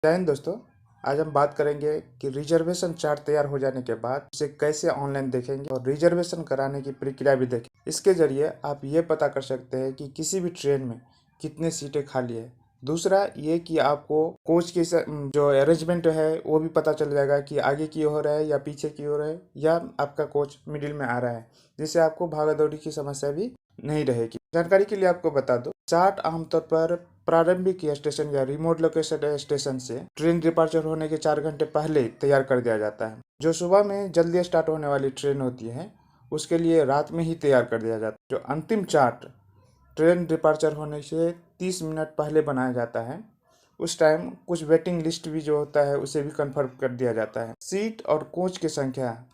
जय हिंद दोस्तों। आज हम बात करेंगे कि रिजर्वेशन चार्ट तैयार हो जाने के बाद उसे कैसे ऑनलाइन देखेंगे और रिजर्वेशन कराने की प्रक्रिया भी देखें। इसके जरिए आप ये पता कर सकते हैं कि किसी भी ट्रेन में कितने सीटें खाली है। दूसरा ये कि आपको कोच की जो अरेंजमेंट है वो भी पता चल जाएगा कि आगे की ओर है या पीछे की ओर है या आपका कोच मिडिल में आ रहा है, जिससे आपको भागा दौड़ी की समस्या भी नहीं रहेगी। जानकारी के लिए आपको बता दो, चार्ट आमतौर पर प्रारंभिक स्टेशन या रिमोट लोकेशन स्टेशन से ट्रेन डिपार्चर होने के 4 घंटे पहले तैयार कर दिया जाता है। जो सुबह में जल्दी स्टार्ट होने वाली ट्रेन होती है उसके लिए रात में ही तैयार कर दिया जाता है। जो अंतिम चार्ट ट्रेन डिपार्चर होने से 30 मिनट पहले बनाया जाता है, उस टाइम कुछ वेटिंग लिस्ट भी जो होता है उसे भी कंफर्म कर दिया जाता है। सीट और कोच की संख्या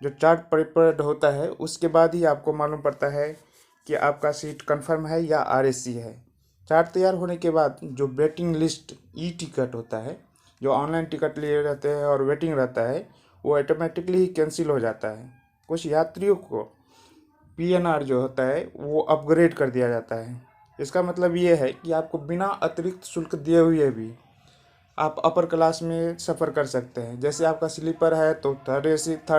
जो चार्ट प्रिपेयर्ड होता है उसके बाद ही आपको मालूम पड़ता है कि आपका सीट कंफर्म है या आरएसी है। चार्ट तैयार होने के बाद जो वेटिंग लिस्ट ई टिकट होता है, जो ऑनलाइन टिकट लिए रहते हैं और वेटिंग रहता है, वो ऑटोमेटिकली ही कैंसिल हो जाता है। कुछ यात्रियों को पीएनआर जो होता है वो अपग्रेड कर दिया जाता है। इसका मतलब ये है कि आपको बिना अतिरिक्त शुल्क दिए हुए भी आप अपर क्लास में सफ़र कर सकते हैं। जैसे आपका स्लीपर है तो थर्ड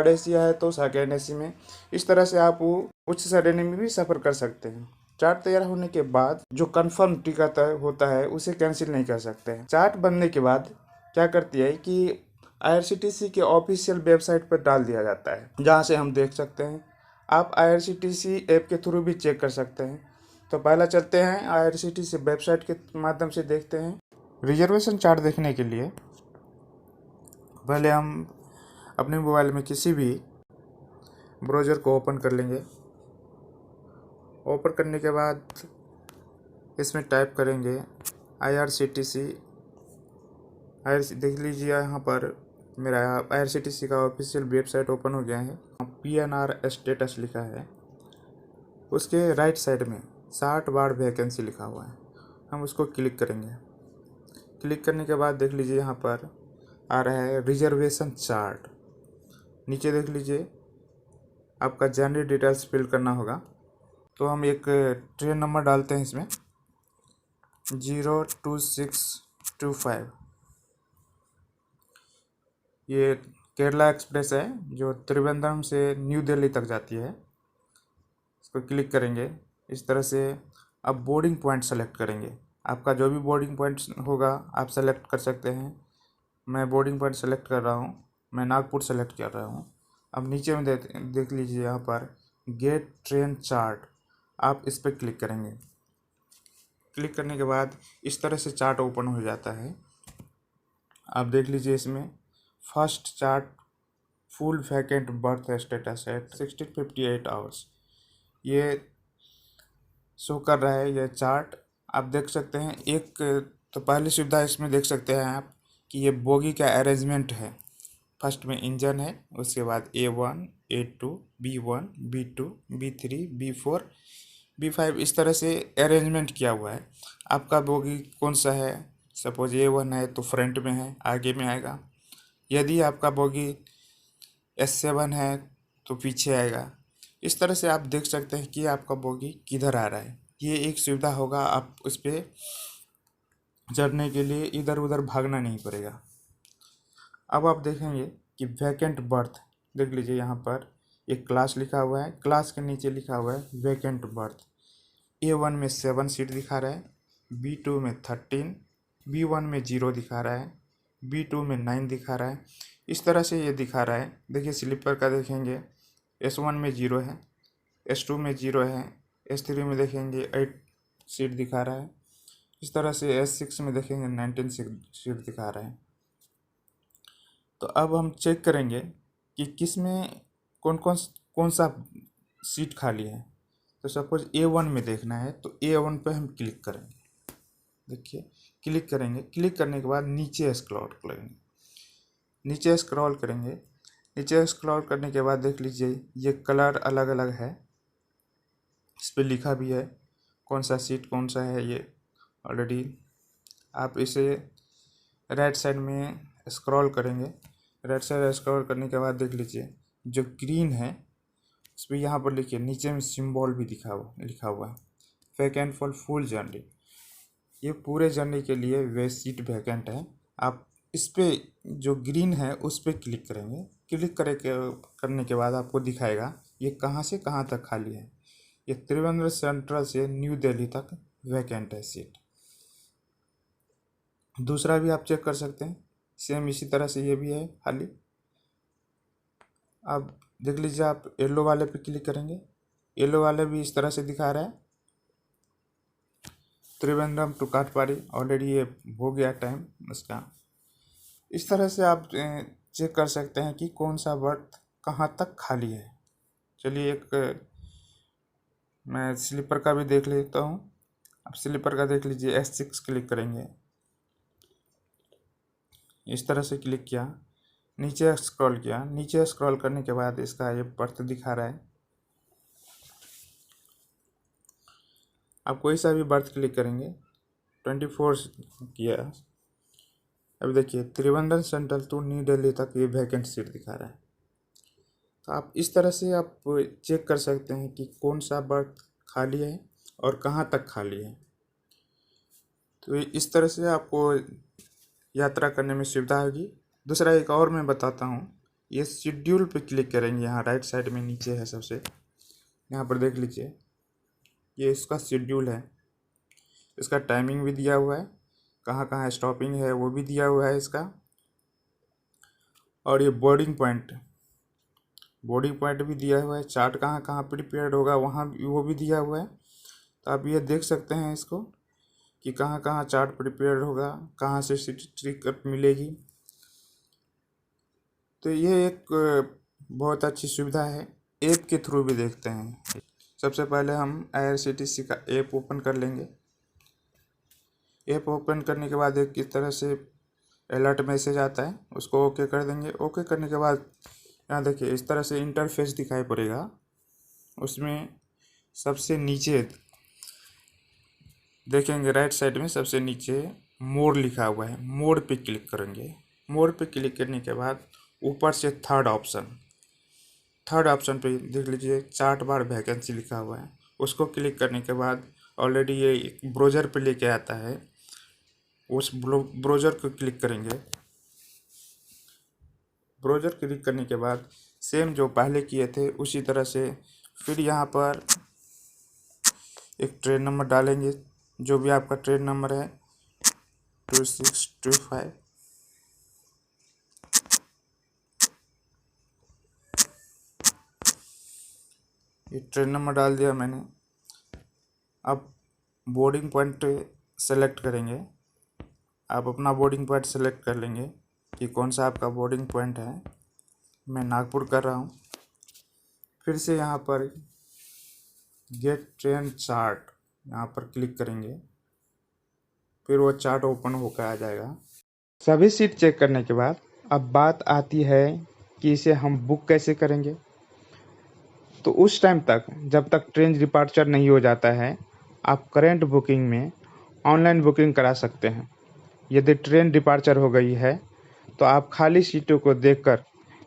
एसी है तो सेकेंड एसी में, इस तरह से आप वो उच्च श्रेणी में भी सफ़र कर सकते हैं। चार्ट तैयार होने के बाद जो कंफर्म टिकट होता है उसे कैंसिल नहीं कर सकते हैं। चार्ट बनने के बाद क्या करती है कि आईआरसीटीसी के ऑफिशियल वेबसाइट पर डाल दिया जाता है, जहाँ से हम देख सकते हैं। आप आईआरसीटीसी ऐप के थ्रू भी चेक कर सकते हैं। तो पहला चलते हैं आईआरसीटीसी वेबसाइट के माध्यम से देखते हैं। रिजर्वेशन चार्ट देखने के लिए पहले हम अपने मोबाइल में किसी भी ब्राउज़र को ओपन कर लेंगे। ओपन करने के बाद इसमें टाइप करेंगे IRCTC। देख लीजिए यहाँ पर मेरा IRCTC का ऑफिशियल वेबसाइट ओपन हो गया है। PNR स्टेटस लिखा है, उसके राइट साइड में 60 बार वैकेंसी लिखा हुआ है। हम उसको क्लिक करेंगे। क्लिक करने के बाद देख लीजिए यहाँ पर आ रहा है रिजर्वेशन चार्ट। नीचे देख लीजिए आपका जनरल डिटेल्स फिल करना होगा। तो हम एक ट्रेन नंबर डालते हैं इसमें 02625। ये केरला एक्सप्रेस है जो त्रिवेंद्रम से न्यू दिल्ली तक जाती है। इसको क्लिक करेंगे। इस तरह से अब बोर्डिंग पॉइंट सेलेक्ट करेंगे। आपका जो भी बोर्डिंग पॉइंट होगा आप सेलेक्ट कर सकते हैं। मैं बोर्डिंग पॉइंट सेलेक्ट कर रहा हूँ, मैं नागपुर सेलेक्ट कर रहा हूँ। अब नीचे में देख लीजिए यहाँ पर गेट ट्रेन चार्ट, आप इस पर क्लिक करेंगे। क्लिक करने के बाद इस तरह से चार्ट ओपन हो जाता है। आप देख लीजिए इसमें first chart full vacant birth status है 1658 आवर्स, ये शो कर रहा है। यह चार्ट आप देख सकते हैं। एक तो पहली सुविधा इसमें देख सकते हैं आप कि ये बोगी का अरेंजमेंट है। फर्स्ट में इंजन है, उसके बाद A1, A2, B1, B2, B3, B4, B5, इस तरह से अरेंजमेंट किया हुआ है। आपका बोगी कौन सा है, सपोज A1 है तो फ्रंट में है, आगे में आएगा। यदि आपका बोगी S7 है तो पीछे आएगा। इस तरह से आप देख सकते हैं कि आपका बोगी किधर आ रहा है। ये एक सुविधा होगा, आप उस पर चढ़ने के लिए इधर उधर भागना नहीं पड़ेगा। अब आप देखेंगे कि वैकेंट बर्थ देख लीजिए, यहाँ पर एक क्लास लिखा हुआ है, क्लास के नीचे लिखा हुआ है वैकेंट बर्थ। A1 में 7 सीट दिखा रहा है, B2 में 13, B1 में 0 दिखा रहा है, B2 में 9 दिखा रहा है। इस तरह से ये दिखा रहा है। देखिए स्लीपर का देखेंगे S1 में 0 है, S2 में 0 है, S3 में देखेंगे 8 सीट दिखा रहा है। इस तरह से S6 में देखेंगे 19 सीट दिखा रहा है। तो अब हम चेक करेंगे कि किस में कौन सा सीट खाली है। तो सपोज A1 में देखना है तो A1 पे हम क्लिक करेंगे। देखिए क्लिक करेंगे, क्लिक करने के बाद नीचे स्क्रॉल करेंगे। नीचे स्क्रॉल करने के बाद देख लीजिए ये कलर अलग अलग है, इस पर लिखा भी है कौन सा सीट कौन सा है। ये ऑलरेडी आप इसे राइट साइड में स्क्रॉल करेंगे। राइट साइड स्क्रॉल करने के बाद देख लीजिए जो ग्रीन है इस पर यहाँ पर लिखिए, नीचे में सिंबल भी लिखा हुआ है वैकेंट फॉर फुल जर्नी। ये पूरे जर्नी के लिए वे सीट वैकेंट है, आप इस पे जो ग्रीन है उस पर क्लिक करेंगे। क्लिक करने के बाद आपको दिखाएगा ये कहाँ से कहाँ तक खाली है। ये त्रिवेंद्र सेंट्रल से न्यू दिल्ली तक वैकेंट है सीट। दूसरा भी आप चेक कर सकते हैं, सेम इसी तरह से ये भी है खाली। अब देख लीजिए, आप येलो वाले पे क्लिक करेंगे, येलो वाले भी इस तरह से दिखा रहा है त्रिवेंद्रम टू काटपाड़ी। ऑलरेडी ये हो गया टाइम उसका। इस तरह से आप चेक कर सकते हैं कि कौन सा बर्थ कहाँ तक खाली है। चलिए मैं स्लीपर का भी देख लेता हूँ। अब स्लीपर का देख लीजिए, S6 क्लिक करेंगे, इस तरह से क्लिक किया, नीचे स्क्रॉल किया, नीचे स्क्रॉल करने के बाद इसका ये बर्थ दिखा रहा है। आप कोई सा भी बर्थ क्लिक करेंगे, 24 किया। अब देखिए त्रिवेंद्रम सेंट्रल टू न्यू दिल्ली तक ये वैकेंट सीट दिखा रहा है। तो आप इस तरह से आप चेक कर सकते हैं कि कौन सा बर्थ खाली है और कहाँ तक खाली है। तो इस तरह से आपको यात्रा करने में सुविधा होगी। दूसरा एक और मैं बताता हूँ, ये शेड्यूल पे क्लिक करेंगे, यहाँ राइट साइड में नीचे है सबसे, यहाँ पर देख लीजिए ये इसका शेड्यूल है। इसका टाइमिंग भी दिया हुआ है, कहाँ कहाँ स्टॉपिंग है वो भी दिया हुआ है इसका। और ये बोर्डिंग पॉइंट भी दिया हुआ है, चार्ट कहाँ कहाँ प्रिपेयर्ड होगा वहाँ वो भी दिया हुआ है। तो आप ये देख सकते हैं इसको कि कहाँ कहाँ चार्ट प्रिपेयर्ड होगा, कहाँ से सीट टिकट मिलेगी। तो ये एक बहुत अच्छी सुविधा है। ऐप के थ्रू भी देखते हैं। सबसे पहले हम IRCTC का ऐप ओपन कर लेंगे। ऐप ओपन करने के बाद एक इस तरह से अलर्ट मैसेज आता है, उसको ओके कर देंगे। ओके करने के बाद यहाँ देखिए इस तरह से इंटरफेस दिखाई पड़ेगा। उसमें सबसे नीचे देखेंगे राइट साइड में सबसे नीचे मोर लिखा हुआ है, मोर पे क्लिक करेंगे। मोर पे क्लिक करने के बाद ऊपर से थर्ड ऑप्शन पे देख लीजिए चार्ट बार वैकेंसी लिखा हुआ है, उसको क्लिक करने के बाद ऑलरेडी ये एक ब्राउज़र पे लेके आता है, उस ब्राउज़र को क्लिक करेंगे। ब्राउज़र क्लिक करने के बाद सेम जो पहले किए थे उसी तरह से फिर यहाँ पर एक ट्रेन नंबर डालेंगे, जो भी आपका ट्रेन नंबर है 2625। ये ट्रेन नंबर डाल दिया मैंने। अब बोर्डिंग पॉइंट सेलेक्ट करेंगे। आप अपना बोर्डिंग पॉइंट सेलेक्ट कर लेंगे कि कौन सा आपका बोर्डिंग पॉइंट है। मैं नागपुर कर रहा हूँ। फिर से यहाँ पर गेट ट्रेन चार्ट यहाँ पर क्लिक करेंगे, फिर वो चार्ट ओपन होकर आ जाएगा। सभी सीट चेक करने के बाद अब बात आती है कि इसे हम बुक कैसे करेंगे। तो उस टाइम तक जब तक ट्रेन डिपार्चर नहीं हो जाता है, आप करेंट बुकिंग में ऑनलाइन बुकिंग करा सकते हैं। यदि ट्रेन डिपार्चर हो गई है तो आप खाली सीटों को देखकर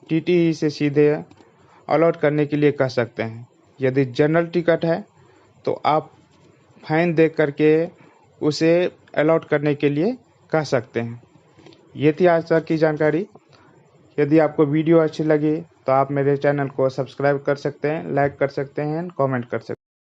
TTE से सीधे अलॉट करने के लिए कह सकते हैं। यदि जनरल टिकट है तो आप फाइन देख करके उसे अलॉट करने के लिए कह सकते हैं। ये थी आज तक की जानकारी। यदि आपको वीडियो अच्छी लगी तो आप मेरे चैनल को सब्सक्राइब कर सकते हैं, लाइक कर सकते हैं, कमेंट कर सकते हैं।